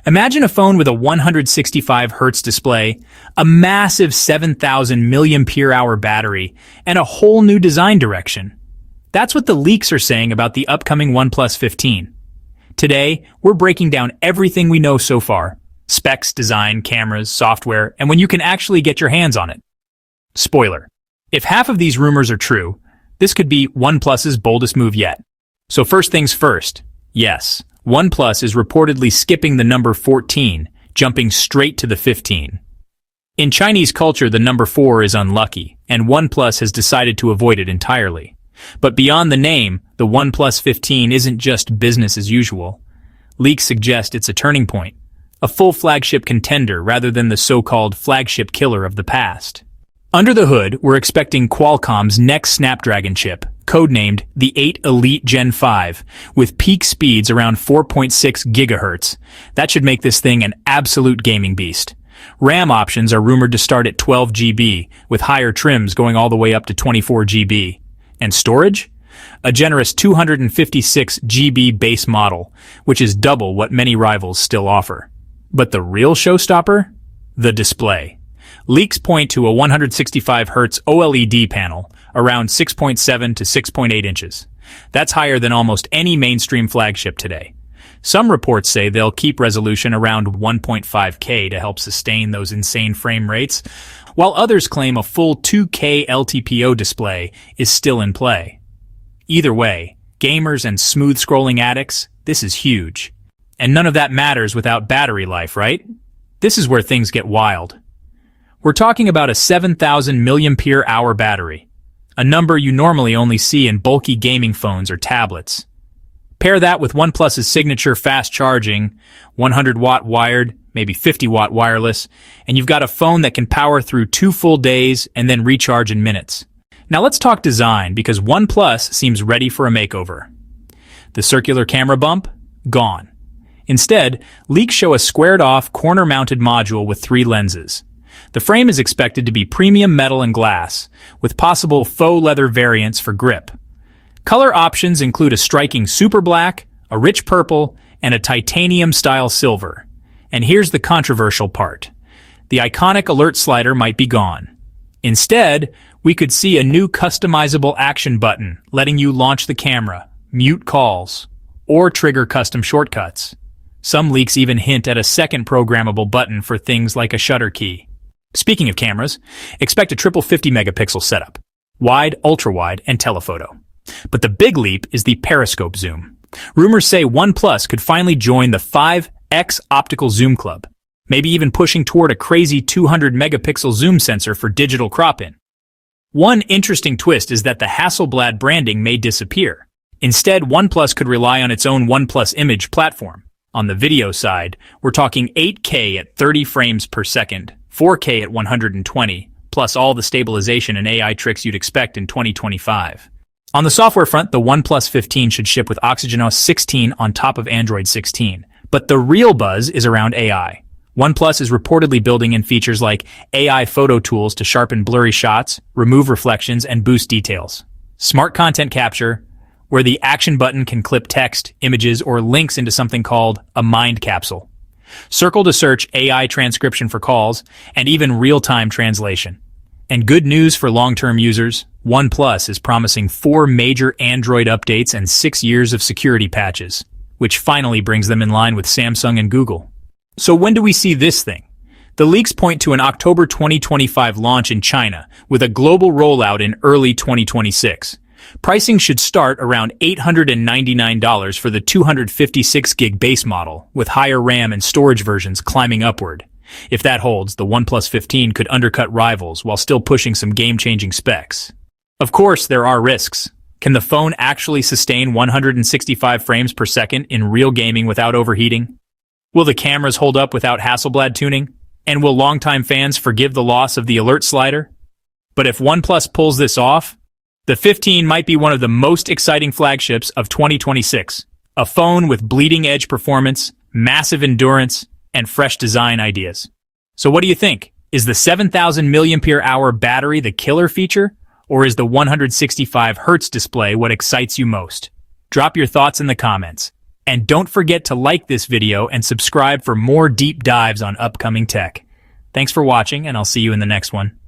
Imagine a phone with a 165 Hz display, a massive 7,000 mAh battery, and a whole new design direction. That's what the leaks are saying about the upcoming OnePlus 15. Today, we're breaking down everything we know so far: specs, design, cameras, software, and when you can actually get your hands on it. Spoiler: if half of these rumors are true, this could be OnePlus's boldest move yet. So first things first, yes, OnePlus is reportedly skipping the number 14, jumping straight to the 15. In Chinese culture, the number 4 is unlucky, and OnePlus has decided to avoid it entirely. But beyond the name, the OnePlus 15 isn't just business as usual. Leaks suggest it's a turning point, a full flagship contender rather than the so-called flagship killer of the past. Under the hood, we're expecting Qualcomm's next Snapdragon chip, codenamed the 8 Elite Gen 5, with peak speeds around 4.6 GHz. That should make this thing an absolute gaming beast. RAM options are rumored to start at 12 GB, with higher trims going all the way up to 24 GB. And storage? A generous 256 GB base model, which is double what many rivals still offer. But the real showstopper? The display. Leaks point to a 165 Hz OLED panel, around 6.7 to 6.8 inches. That's higher than almost any mainstream flagship today. Some reports say they'll keep resolution around 1.5K to help sustain those insane frame rates, while others claim a full 2K LTPO display is still in play. Either way, gamers and smooth-scrolling addicts, this is huge. And none of that matters without battery life, right? This is where things get wild. We're talking about a 7,000 mAh battery, a number you normally only see in bulky gaming phones or tablets. Pair that with OnePlus's signature fast charging, 100-watt wired, maybe 50-watt wireless, and you've got a phone that can power through 2 full days and then recharge in minutes. Now let's talk design, because OnePlus seems ready for a makeover. The circular camera bump? Gone. Instead, leaks show a squared-off, corner-mounted module with 3 lenses. The frame is expected to be premium metal and glass, with possible faux leather variants for grip. Color options include a striking super black, a rich purple, and a titanium-style silver. And here's the controversial part: the iconic alert slider might be gone. Instead, we could see a new customizable action button letting you launch the camera, mute calls, or trigger custom shortcuts. Some leaks even hint at a second programmable button for things like a shutter key. Speaking of cameras, expect a triple 50-megapixel setup: wide, ultra-wide, and telephoto. But the big leap is the periscope zoom. Rumors say OnePlus could finally join the 5x optical zoom club, maybe even pushing toward a crazy 200-megapixel zoom sensor for digital crop-in. One interesting twist is that the Hasselblad branding may disappear. Instead, OnePlus could rely on its own OnePlus Image platform. On the video side, we're talking 8K at 30 frames per second, 4K at 120, plus all the stabilization and AI tricks you'd expect in 2025. On the software front, the OnePlus 15 should ship with OxygenOS 16 on top of Android 16. But the real buzz is around AI. OnePlus is reportedly building in features like AI photo tools to sharpen blurry shots, remove reflections, and boost details. Smart content capture, where the action button can clip text, images, or links into something called a mind capsule. Circle to search AI transcription for calls, and even real-time translation. And good news for long-term users, OnePlus is promising 4 major Android updates and 6 years of security patches, which finally brings them in line with Samsung and Google. So when do we see this thing? The leaks point to an October 2025 launch in China, with a global rollout in early 2026. Pricing should start around $899 for the 256 gig base model, with higher RAM and storage versions climbing upward. If that holds, the OnePlus 15 could undercut rivals while still pushing some game-changing specs. Of course, there are risks. Can the phone actually sustain 165 frames per second in real gaming without overheating? Will the cameras hold up without Hasselblad tuning? And will longtime fans forgive the loss of the alert slider? But if OnePlus pulls this off, the 15 might be one of the most exciting flagships of 2026. A phone with bleeding-edge performance, massive endurance, and fresh design ideas. So what do you think? Is the 7,000 mAh battery the killer feature? Or is the 165 Hz display what excites you most? Drop your thoughts in the comments. And don't forget to like this video and subscribe for more deep dives on upcoming tech. Thanks for watching, and I'll see you in the next one.